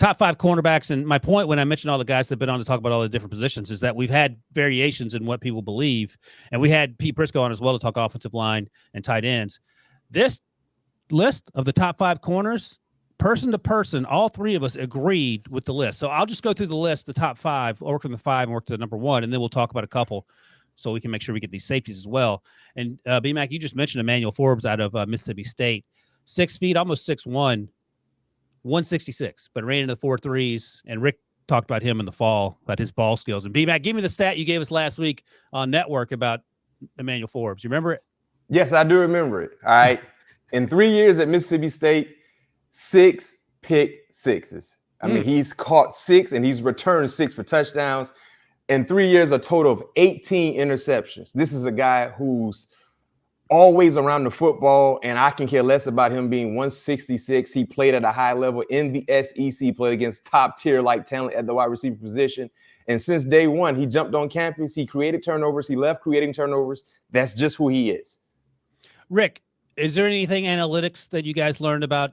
top 5 cornerbacks. And my point when I mentioned all the guys that have been on to talk about all the different positions is that we've had variations in what people believe. And we had Pete Briscoe on as well to talk offensive line and tight ends. This list of the top 5 corners, person to person, all three of us agreed with the list. So I'll just go through the list, the top 5, I'll work from the 5 and work to the number 1, and then we'll talk about a couple so we can make sure we get these safeties as well. And B-Mac, you just mentioned Emmanuel Forbes out of Mississippi State. 6 feet, almost 6'1", 166, but ran into the 4.3s. And Rick talked about him in the fall, about his ball skills. And B-Mac, give me the stat you gave us last week on Network about Emmanuel Forbes. You remember it? Yes, I do remember it. All right. In 3 years at Mississippi State, 6 pick sixes. I mean, he's caught 6 and he's returned 6 for touchdowns. In 3 years, a total of 18 interceptions. This is a guy who's always around the football, and I can care less about him being 166. He played at a high level in the SEC, played against top-tier like talent at the wide receiver position. And since day one, he jumped on campus. He created turnovers. He left creating turnovers. That's just who he is. Rick, is there anything analytics that you guys learned about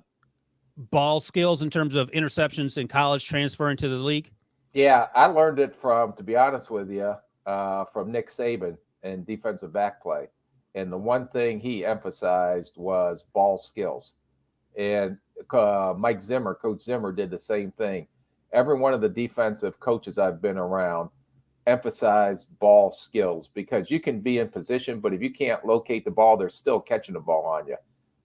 ball skills in terms of interceptions in college transferring to the league? Yeah, I learned it from, to be honest with you, from Nick Saban and defensive back play. And the one thing he emphasized was ball skills. And Coach Zimmer did the same thing. Every one of the defensive coaches I've been around emphasized ball skills, because you can be in position, but if you can't locate the ball, they're still catching the ball on you.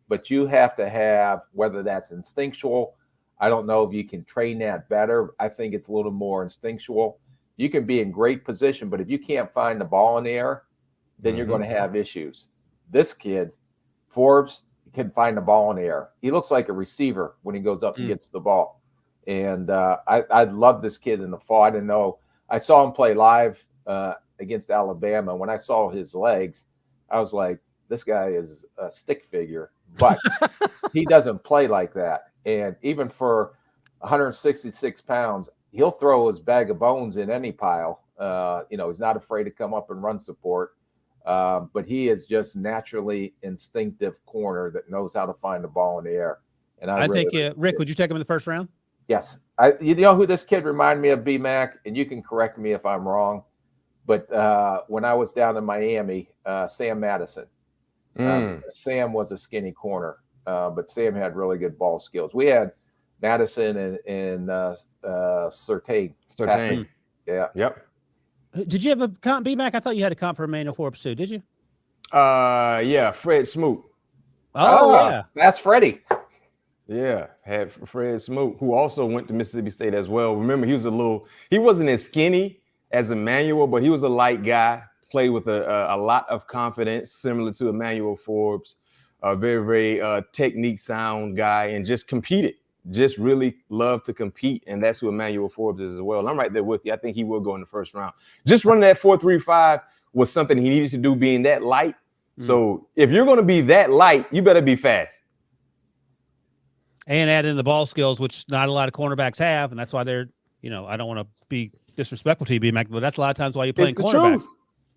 But you have to have, whether that's instinctual, I don't know if you can train that better. I think it's a little more instinctual. You can be in great position, but if you can't find the ball in the air, then you're going to have issues. This kid, Forbes, can find the ball in the air. He looks like a receiver when he goes up and gets the ball. And I love this kid in the fall. I didn't know. I saw him play live against Alabama. When I saw his legs, I was like, this guy is a stick figure. But he doesn't play like that. And even for 166 pounds, he'll throw his bag of bones in any pile. He's not afraid to come up and run support. But he is just naturally instinctive corner that knows how to find the ball in the air. And I really think, Rick, would you take him in the first round? Yes. You know who this kid reminded me of, B-Mac, and you can correct me if I'm wrong, but when I was down in Miami, Sam Madison. Sam was a skinny corner, but Sam had really good ball skills. We had Madison and Surtain. Yeah. Yep. Did you have a comp, B-Mac? I thought you had a comp for Emmanuel Forbes too. Did you? Yeah, Fred Smoot. Oh, yeah. That's Freddie. Yeah, had Fred Smoot, who also went to Mississippi State as well. Remember, he wasn't as skinny as Emmanuel, but he was a light guy, played with a lot of confidence, similar to Emmanuel Forbes, a very, very technique sound guy, and just competed. Just really loved to compete, and that's who Emmanuel Forbes is as well. And I'm right there with you. I think he will go in the first round. Just running that 4.35 was something he needed to do, being that light. So if you're going to be that light, you better be fast. And add in the ball skills, which not a lot of cornerbacks have, and that's why they're, I don't want to be disrespectful to you, B-Mac, but that's a lot of times why you're playing cornerback.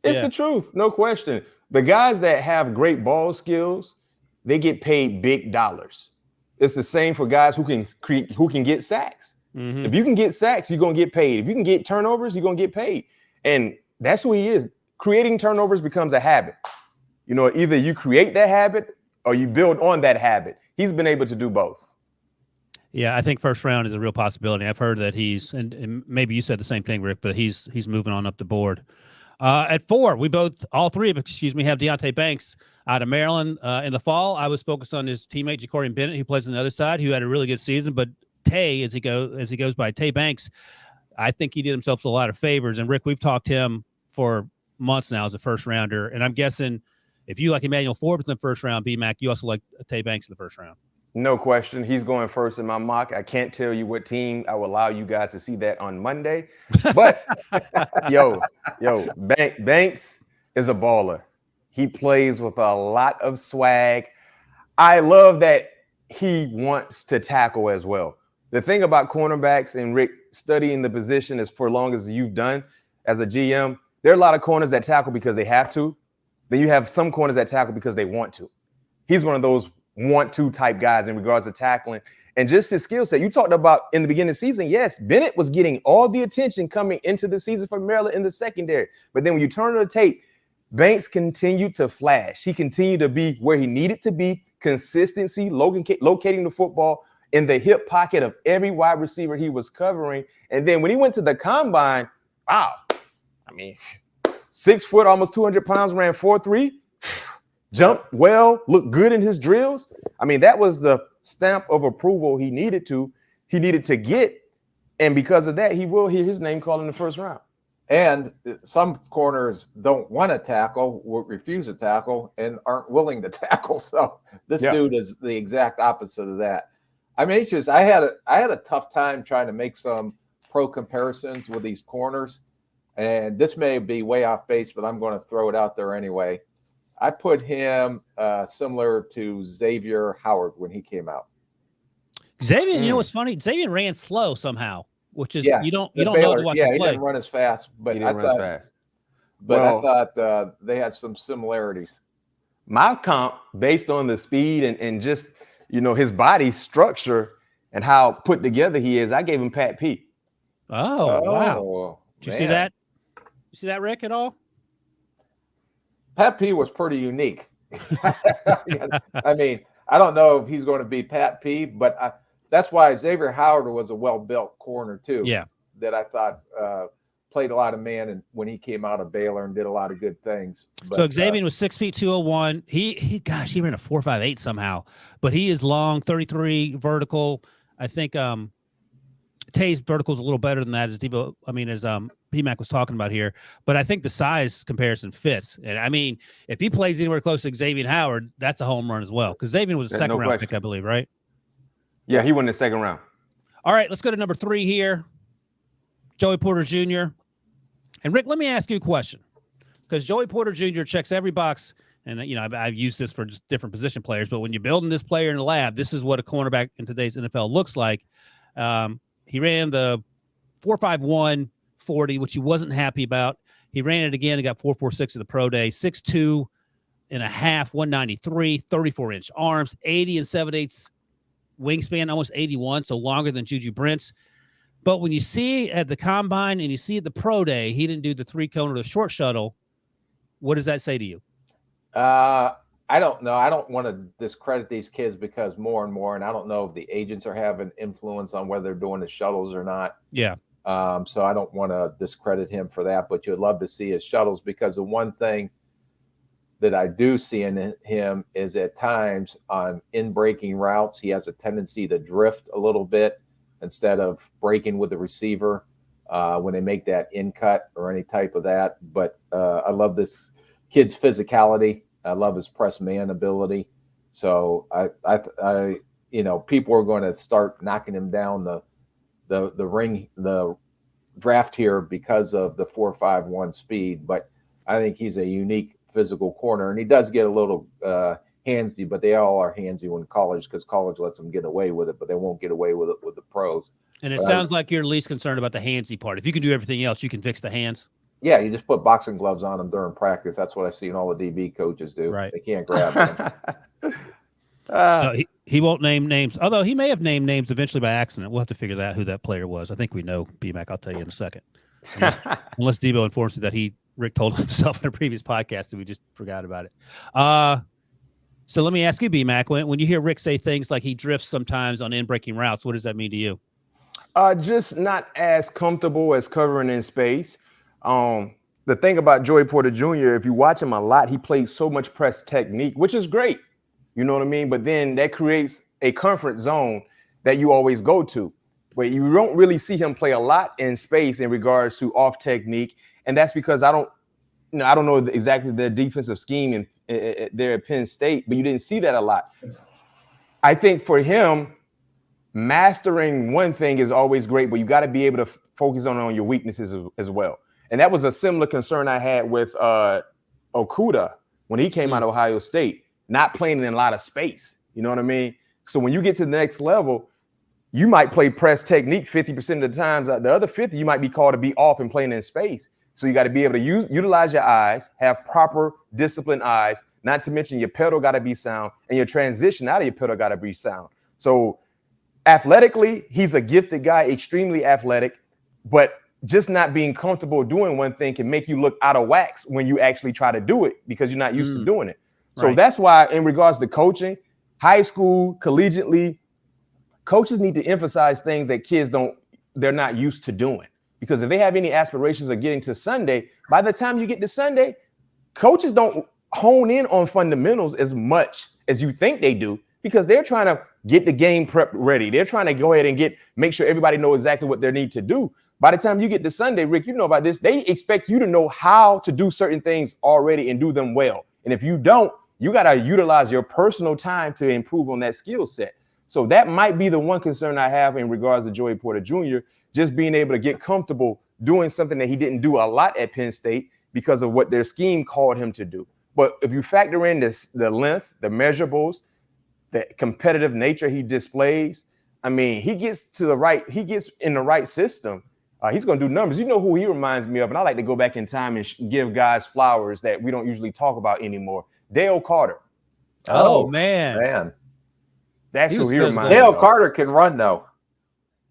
It's the truth, no question. The guys that have great ball skills, they get paid big dollars. It's the same for guys who can get sacks. If you can get sacks, you're going to get paid. If you can get turnovers, you're going to get paid. And that's who he is. Creating turnovers becomes a habit. Either you create that habit or you build on that habit. He's been able to do both. Yeah, I think first round is a real possibility. I've heard that he's, and maybe you said the same thing, Rick, but he's moving on up the board. At 4, all three of us, have Deonte Banks out of Maryland. In the fall, I was focused on his teammate Ja'Cory Bennett, who plays on the other side, who had a really good season. But Tay, as he goes by, Tay Banks, I think he did himself a lot of favors. And Rick, we've talked to him for months now as a first rounder, and I'm guessing if you like Emmanuel Forbes in the first round, B-Mac, you also like Tay Banks in the first round. No question. He's going first in my mock. I can't tell you what team. I will allow you guys to see that on Monday. But, Banks is a baller. He plays with a lot of swag. I love that he wants to tackle as well. The thing about cornerbacks, and Rick, studying the position as for long as you've done as a GM, there are a lot of corners that tackle because they have to. Then you have some corners that tackle because they want to. He's one of those want to type guys in regards to tackling. and just his skill set. You talked about in the beginning of the season, yes, Bennett was getting all the attention coming into the season for Maryland in the secondary. But then when you turn on the tape, Banks continued to flash. He continued to be where he needed to be, consistency, locating the football in the hip pocket of every wide receiver he was covering. And then when he went to the combine, wow, I mean, 6 foot, almost 200 pounds, ran 4.3, jumped well, looked good in his drills. I mean, that was the stamp of approval he needed to get. And because of that, he will hear his name called in the first round. And some corners don't want to tackle, will refuse to tackle, and aren't willing to tackle. So this dude is the exact opposite of that. I'm anxious. I had a tough time trying to make some pro comparisons with these corners, and this may be way off base, but I'm going to throw it out there anyway. I put him similar to Xavier Howard when he came out. Xavier, you know what's funny? Xavier ran slow somehow, which is you don't know to watch him play. He didn't run as fast, but I thought they had some similarities. My comp, based on the speed and just his body structure and how put together he is, I gave him Pat P. Oh wow! Did you see that? You see that, Rick, at all? Pat P was pretty unique. I mean, I don't know if he's going to be Pat P, but that's why Xavier Howard was a well-built corner too. Yeah, that I thought played a lot of man, and when he came out of Baylor and did a lot of good things. But, so Xavier was 6 feet 201. He ran a 4.58 somehow, but he is long, 33 vertical. I think Tay's vertical is a little better than that, as BMAC was talking about here. But I think the size comparison fits. And I mean, if he plays anywhere close to Xavier Howard, that's a home run as well. Because Xavier was a second round pick, I believe, right? Yeah, he won the second round. All right, let's go to number 3 here. Joey Porter Jr. And Rick, let me ask you a question, because Joey Porter Jr. checks every box. And, I've used this for just different position players, but when you're building this player in the lab, this is what a cornerback in today's NFL looks like. He ran the 4.51 40, which he wasn't happy about. He ran it again and got 4.46 at the pro day, 6'2 and a half, 193, 34-inch arms, 80 and 7/8 wingspan, almost 81, so longer than Juju Brent's. But when you see at the combine and you see at the pro day, he didn't do the 3-cone or the short shuttle. What does that say to you? I don't know. I don't want to discredit these kids because more and more, and I don't know if the agents are having influence on whether they're doing the shuttles or not. Yeah. So I don't want to discredit him for that, but you'd love to see his shuttles, because the one thing that I do see in him is at times on in-breaking routes, he has a tendency to drift a little bit instead of breaking with the receiver when they make that in cut or any type of that. But I love this kid's physicality. I love his press man ability. So I people are going to start knocking him down the draft here because of the 4.51 speed. But I think he's a unique physical corner, and he does get a little handsy, but they all are handsy when college, because college lets them get away with it, but they won't get away with it with the pros. And it sounds like you're least concerned about the handsy part. If you can do everything else, you can fix the hands. Yeah, you just put boxing gloves on them during practice. That's what I see all the DB coaches do. Right. They can't grab them. So he won't name names, although he may have named names eventually by accident. We'll have to figure out who that player was. I think we know, BMAC. I'll tell you in a second. Unless Debo informs me that Rick told himself in a previous podcast and we just forgot about it. So let me ask you, BMAC, when you hear Rick say things like he drifts sometimes on in-breaking routes, what does that mean to you? Just not as comfortable as covering in space. The thing about Joey Porter Jr., if you watch him a lot, he plays so much press technique, which is great. You know what I mean? But then that creates a comfort zone that you always go to. But you don't really see him play a lot in space in regards to off technique. And that's because I don't know exactly the defensive scheme there at Penn State, but you didn't see that a lot. I think for him, mastering one thing is always great, but you got to be able to focus on your weaknesses as well. And that was a similar concern I had with Okudah when he came out of Ohio State, not playing in a lot of space. You know what I mean? So when you get to the next level, you might play press technique 50% of the times. The other 50, you might be called to be off and playing in space. So you got to be able to utilize your eyes, have proper disciplined eyes, not to mention your pedal got to be sound, and your transition out of your pedal got to be sound. So athletically, he's a gifted guy, extremely athletic, but just not being comfortable doing one thing can make you look out of whack when you actually try to do it because you're not used to doing it. So Right. that's why, in regards to coaching, high school, collegiately, coaches need to emphasize things that they're not used to doing. Because if they have any aspirations of getting to Sunday, by the time you get to Sunday, coaches don't hone in on fundamentals as much as you think they do, because they're trying to get the game prep ready. They're trying to go ahead and make sure everybody knows exactly what they need to do. By the time you get to Sunday, Rick, you know about this, they expect you to know how to do certain things already and do them well. And if you don't, you got to utilize your personal time to improve on that skill set. So that might be the one concern I have in regards to Joey Porter Jr., just being able to get comfortable doing something that he didn't do a lot at Penn State because of what their scheme called him to do. But if you factor in the length, the measurables, the competitive nature he displays, I mean, he gets in the right system. He's going to do numbers. You know who he reminds me of, and I like to go back in time and give guys flowers that we don't usually talk about anymore. Dale Carter. Oh man. That's who he reminds me of. Dale Carter can run, though.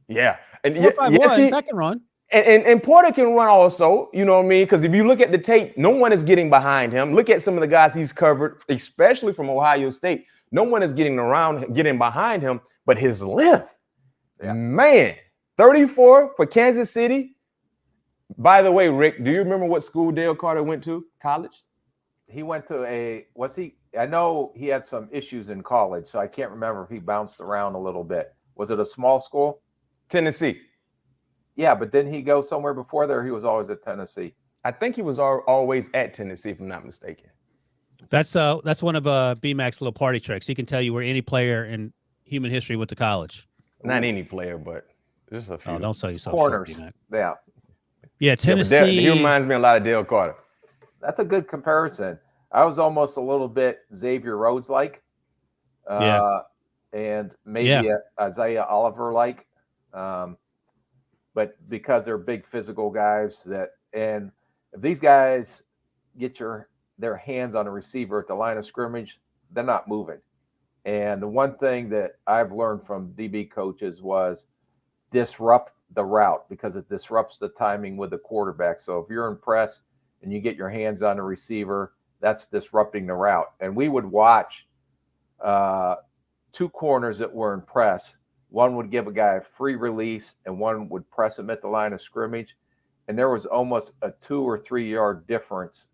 Yeah. And yes, that can run. And Porter can run also, you know what I mean? Because if you look at the tape, no one is getting behind him. Look at some of the guys he's covered, especially from Ohio State. No one is getting behind him, but his length, man, 34 for Kansas City. By the way, Rick, do you remember what school Dale Carter went to, college? He went to I know he had some issues in college, so I can't remember if he bounced around a little bit. Was it a small school? Tennessee. Yeah, but didn't he go somewhere before there? He was always at Tennessee. I think he was always at Tennessee, if I'm not mistaken. That's one of BMAC's little party tricks. He can tell you where any player in human history went to college. Not any player, but just a few. Oh, don't sell yourself corners. short, BMAC. Yeah, Tennessee. He reminds me a lot of Dale Carter. That's a good comparison. I was almost a little bit Xavier Rhodes like, and maybe Isaiah Oliver like, but because they're big physical guys and if these guys get their hands on a receiver at the line of scrimmage, they're not moving. And the one thing that I've learned from DB coaches was disrupt the route, because it disrupts the timing with the quarterback. So if you're in press and you get your hands on a receiver, that's disrupting the route. And we would watch two corners that were in press. One would give a guy a free release and one would press him at the line of scrimmage. And there was almost a 2 or 3 yard difference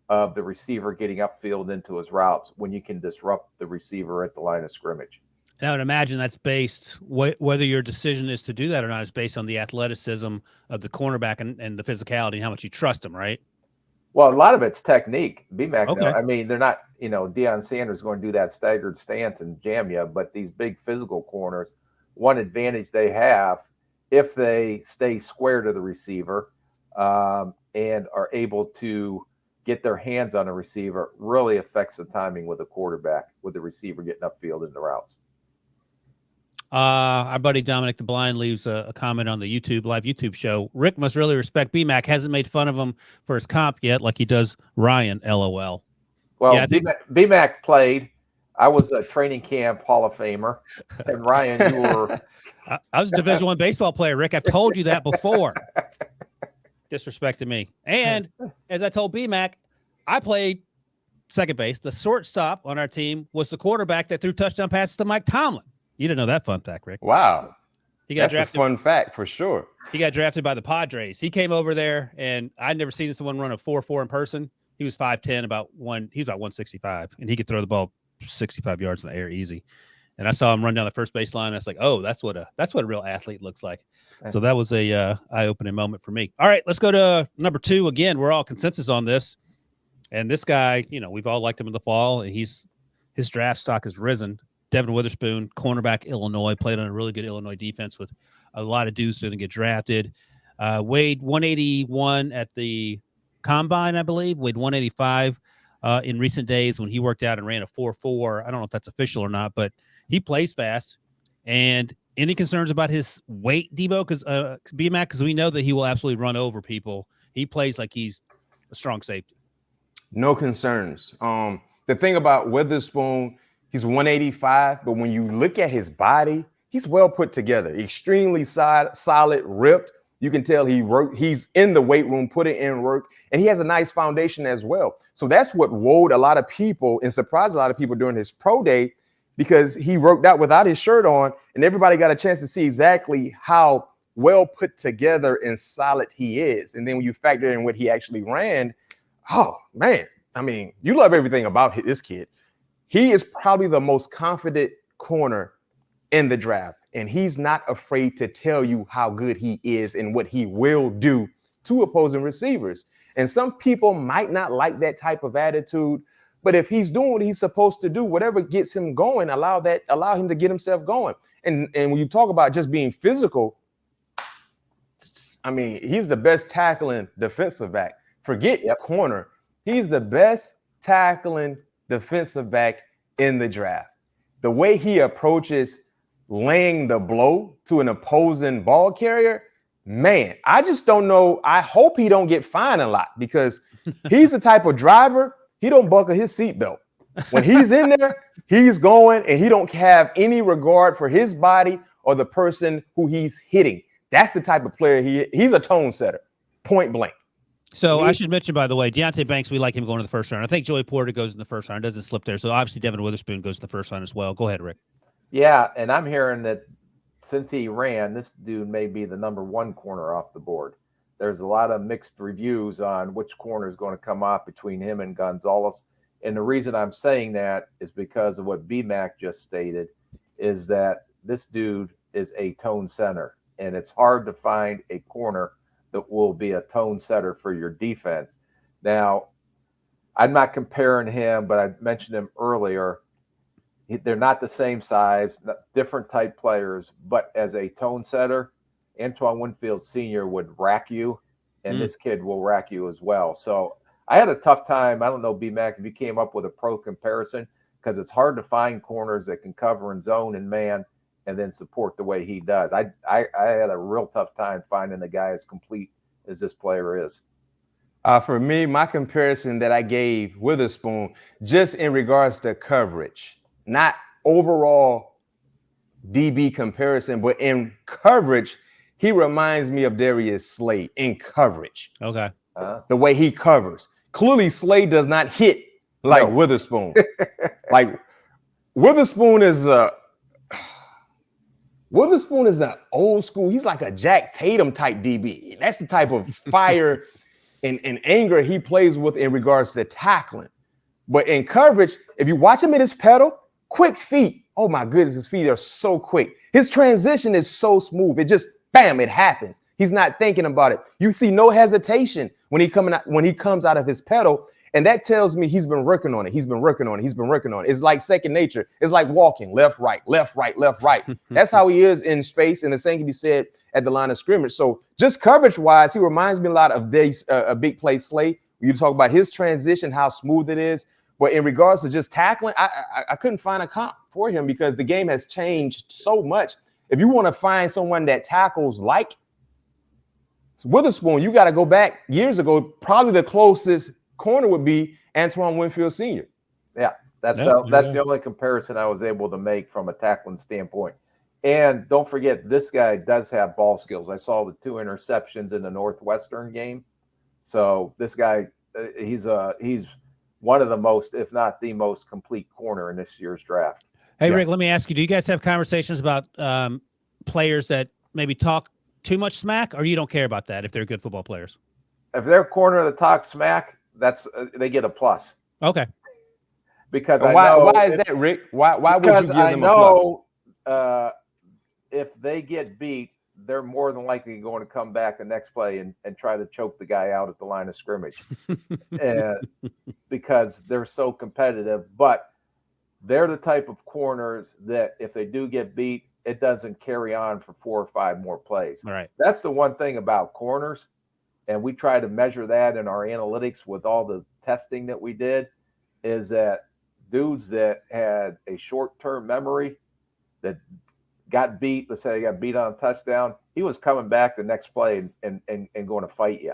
of the receiver getting upfield into his routes when you can disrupt the receiver at the line of scrimmage. And I would imagine that's based, whether your decision is to do that or not, is based on the athleticism of the cornerback and the physicality and how much you trust him, right? Well, a lot of it's technique. BMAC, okay. I mean, they're not, Deion Sanders going to do that staggered stance and jam you, but these big physical corners, one advantage they have, if they stay square to the receiver and are able to get their hands on a receiver, really affects the timing with the quarterback, with the receiver getting upfield in the routes. Our buddy Dominic the Blind leaves a comment on the live YouTube show. Rick must really respect BMAC. Hasn't made fun of him for his comp yet, like he does Ryan. LOL. Well, yeah, BMAC played. I was a training camp Hall of Famer, and Ryan, you were. I was a Division I baseball player, Rick. I've told you that before. Disrespected me. And as I told BMAC, I played second base. The shortstop on our team was the quarterback that threw touchdown passes to Mike Tomlin. You didn't know that fun fact, Rick. Wow. That's drafted, a fun fact for sure. He got drafted by the Padres. He came over there, and I'd never seen someone run a 4.4 in person. He was 5'10", he was about 165, and he could throw the ball 65 yards in the air easy. And I saw him run down the first base line. And I was like, oh, that's what a real athlete looks like. So that was a eye-opening moment for me. All right, let's go to number 2. Again, we're all consensus on this. And this guy, we've all liked him in the fall, and his draft stock has risen. Devin Witherspoon, cornerback, Illinois, played on a really good Illinois defense with a lot of dudes going to get drafted. Weighed 181 at the combine, I believe. Weighed 185 in recent days when he worked out and ran a 4.4. I don't know if that's official or not, but he plays fast. And any concerns about his weight, Debo? Because BMAC, because we know that he will absolutely run over people. He plays like he's a strong safety. No concerns. The thing about Witherspoon, he's 185, but when you look at his body, he's well put together, extremely solid, ripped. You can tell he's in the weight room, putting in work, and he has a nice foundation as well. So that's what wowed a lot of people and surprised a lot of people during his pro day, because he worked out without his shirt on, and everybody got a chance to see exactly how well put together and solid he is. And then when you factor in what he actually ran, oh man, I mean, you love everything about this kid. He is probably the most confident corner in the draft, and he's not afraid to tell you how good he is and what he will do to opposing receivers. And some people might not like that type of attitude, but if he's doing what he's supposed to do, whatever gets him going, allow him to get himself going. And when you talk about just being physical, I mean, he's the best tackling defensive back. Forget corner. He's the best tackling defensive back in the draft. The way he approaches laying the blow to an opposing ball carrier, man, I just don't know. I hope he don't get fined a lot, because he's the type of driver, he don't buckle his seatbelt. When he's in there, he's going, and he don't have any regard for his body or the person who he's hitting. That's the type of player he's a tone setter, point blank. So I should mention, by the way, Deonte Banks, we like him going to the first round. I think Joey Porter goes in the first round. Doesn't slip there. So obviously Devin Witherspoon goes in the first round as well. Go ahead, Rick. Yeah, and I'm hearing that since he ran, this dude may be the number one corner off the board. There's a lot of mixed reviews on which corner is going to come off between him and Gonzalez. And the reason I'm saying that is because of what BMAC just stated, is that this dude is a tone center, and it's hard to find a corner that will be a tone setter for your defense. Now, I'm not comparing him, but I mentioned him earlier. They're not the same size, different type players, but as a tone setter, Antoine Winfield Sr. would rack you, and this kid will rack you as well. So I had a tough time. I don't know, B-Mac, if you came up with a pro comparison, because it's hard to find corners that can cover in zone and man and then support the way he does. I had a real tough time finding the guy as complete as this player is. For me, my comparison that I gave Witherspoon, just in regards to coverage, not overall DB comparison, but in coverage, he reminds me of Darius Slade in coverage. Okay. The way he covers. Clearly, Slade does not hit like Witherspoon. Like Witherspoon is an old school. He's like a Jack Tatum type DB. That's the type of fire and anger he plays with in regards to tackling. But in coverage, if you watch him in his pedal, quick feet. Oh my goodness, his feet are so quick. His transition is so smooth. It just, bam, it happens. He's not thinking about it. You see no hesitation when he comes out of his pedal. And that tells me he's been working on it. He's been working on it. He's been working on it. It's like second nature. It's like walking left, right, left, right, left, right. That's how he is in space. And the same can be said at the line of scrimmage. So just coverage wise, he reminds me a lot of a big play Slay. You talk about his transition, how smooth it is. But in regards to just tackling, I couldn't find a comp for him, because the game has changed so much. If you want to find someone that tackles like Witherspoon, you got to go back years ago. Probably the closest corner would be Antoine Winfield Sr. Yeah, that's the only comparison I was able to make from a tackling standpoint. And don't forget, this guy does have ball skills. I saw the 2 interceptions in the Northwestern game. So this guy, he's one of the most, if not the most complete corner in this year's draft. Hey, Rick, let me ask you, do you guys have conversations about players that maybe talk too much smack, or you don't care about that if they're good football players? If they're corner that talk smack, that's they get a plus. Okay. Because why is that, Rick? Why would you give them a plus? If they get beat, they're more than likely going to come back the next play and try to choke the guy out at the line of scrimmage. Because they're so competitive. But they're the type of corners that if they do get beat, it doesn't carry on for 4 or 5 more plays. All right. That's the one thing about corners. And we try to measure that in our analytics with all the testing that we did, is that dudes that had a short-term memory that got beat, let's say they got beat on a touchdown, he was coming back the next play and going to fight you.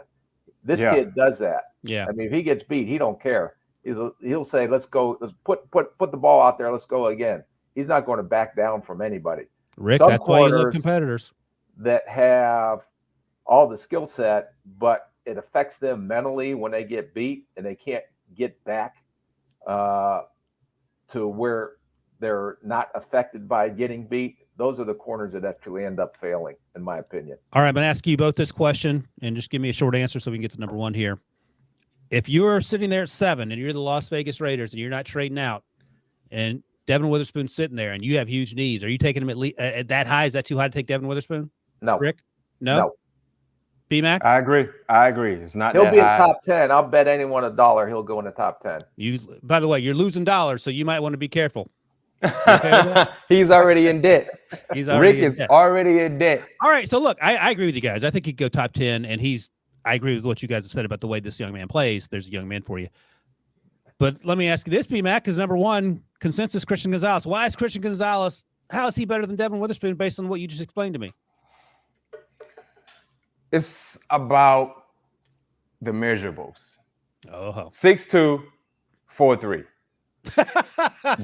This kid does that. Yeah. I mean, if he gets beat, he don't care. He'll say, let's go, let's put the ball out there, let's go again. He's not going to back down from anybody. Rick, some that's why you love corners competitors. that have all the skill set, but it affects them mentally when they get beat and they can't get back to where they're not affected by getting beat. Those are the corners that actually end up failing, in my opinion. All right, I'm going to ask you both this question, and just give me a short answer so we can get to number one here. If you're sitting there at 7 and you're the Las Vegas Raiders and you're not trading out, and Devin Witherspoon's sitting there and you have huge needs, are you taking him at that high? Is that too high to take Devin Witherspoon? No. Rick? No? B-Mac? I agree. It's not He'll that be in high. the top 10. I'll bet anyone $1 he'll go in the top 10. By the way, you're losing dollars, so you might want to be careful. Okay with that? He's already in debt. Rick is already in debt. All right, so look, I agree with you guys. I think he'd go top 10, and I agree with what you guys have said about the way this young man plays. There's a young man for you. But let me ask you this, B-Mac, because number one, consensus Christian Gonzalez. Why is Christian Gonzalez, how is he better than Devin Witherspoon based on what you just explained to me? It's about the measurables. Oh. 6'2", 4'3".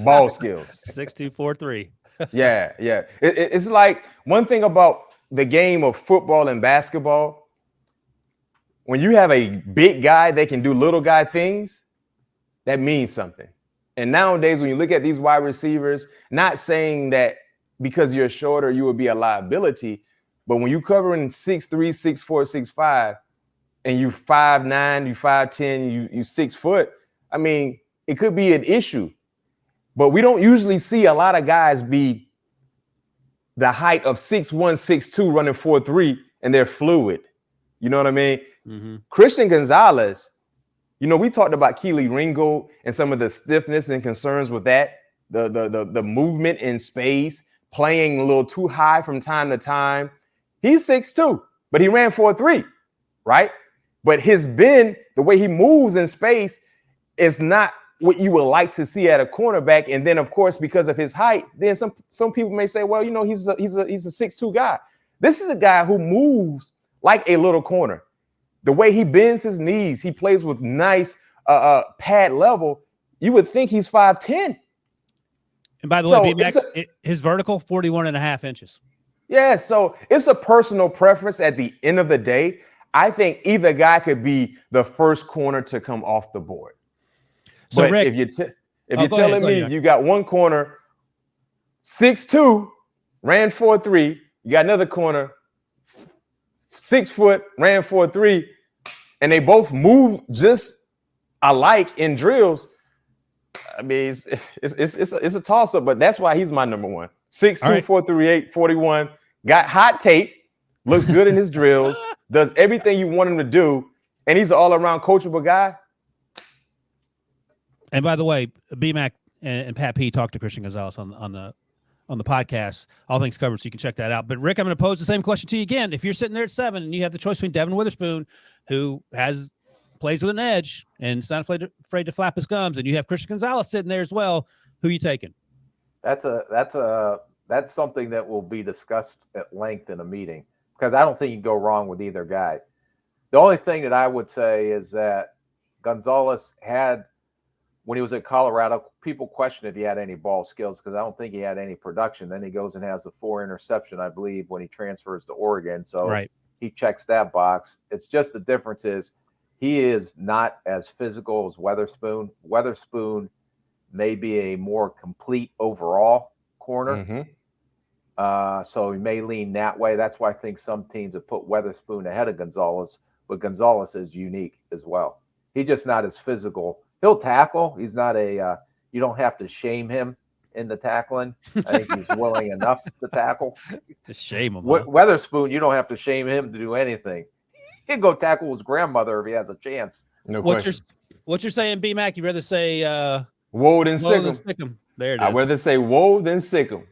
Ball skills. 6'2", 4'3". Yeah. It's like one thing about the game of football and basketball. When you have a big guy that can do little guy things, that means something. And nowadays, when you look at these wide receivers, not saying that because you're shorter, you will be a liability, but when you covering 6'3", 6'4", 6'5", and you 5'9", you 5'10", you 6 foot, I mean, it could be an issue. But we don't usually see a lot of guys be the height of 6'1", 6'2", running 4'3", and they're fluid. You know what I mean? Mm-hmm. Christian Gonzalez, we talked about Keely Ringo and some of the stiffness and concerns with that, the movement in space, playing a little too high from time to time. He's 6'2", but he ran 4'3", right? But his bend, the way he moves in space, is not what you would like to see at a cornerback. And then, of course, because of his height, then some people may say, well, he's a 6'2" guy. This is a guy who moves like a little corner. The way he bends his knees, he plays with nice pad level. You would think he's 5'10". And by the way, B-Mac, his vertical, 41.5 inches. Yeah, so it's a personal preference at the end of the day. I think either guy could be the first corner to come off the board. So but Rick, if you're telling me you got one corner, 6'2", ran 4'3", you got another corner, 6 foot, ran 4'3", and they both move just alike in drills, I mean, it's a toss-up, but that's why he's my number one. 6'2", right. 4'3", 41, got hot tape, looks good in his drills, does everything you want him to do, and he's an all-around coachable guy. And by the way, B-Mac and Pat P talked to Christian Gonzalez on the podcast, All Things Covered, so you can check that out. But Rick, I'm going to pose the same question to you again. If you're sitting there at 7 and you have the choice between Devin Witherspoon, who plays with an edge and is not afraid to flap his gums, and you have Christian Gonzalez sitting there as well, who are you taking? That's something that will be discussed at length in a meeting, because I don't think you can go wrong with either guy. The only thing that I would say is that Gonzalez had, when he was at Colorado, people question if he had any ball skills, because I don't think he had any production. Then he goes and has the 4 interception, I believe, when he transfers to Oregon. So right. He checks that box. It's just the difference is he is not as physical as Witherspoon. Witherspoon may be a more complete overall corner. Mm-hmm. So he may lean that way. That's why I think some teams have put Witherspoon ahead of Gonzalez, but Gonzalez is unique as well. He's just not as physical. He'll tackle. He's not you don't have to shame him in the tackling. I think he's willing enough to tackle. Just shame him. Witherspoon, you don't have to shame him to do anything. He'd go tackle his grandmother if he has a chance. No question. What you're saying, B-Mac, you'd rather say woe than sick him. There it is. I'd rather say woe than sick him.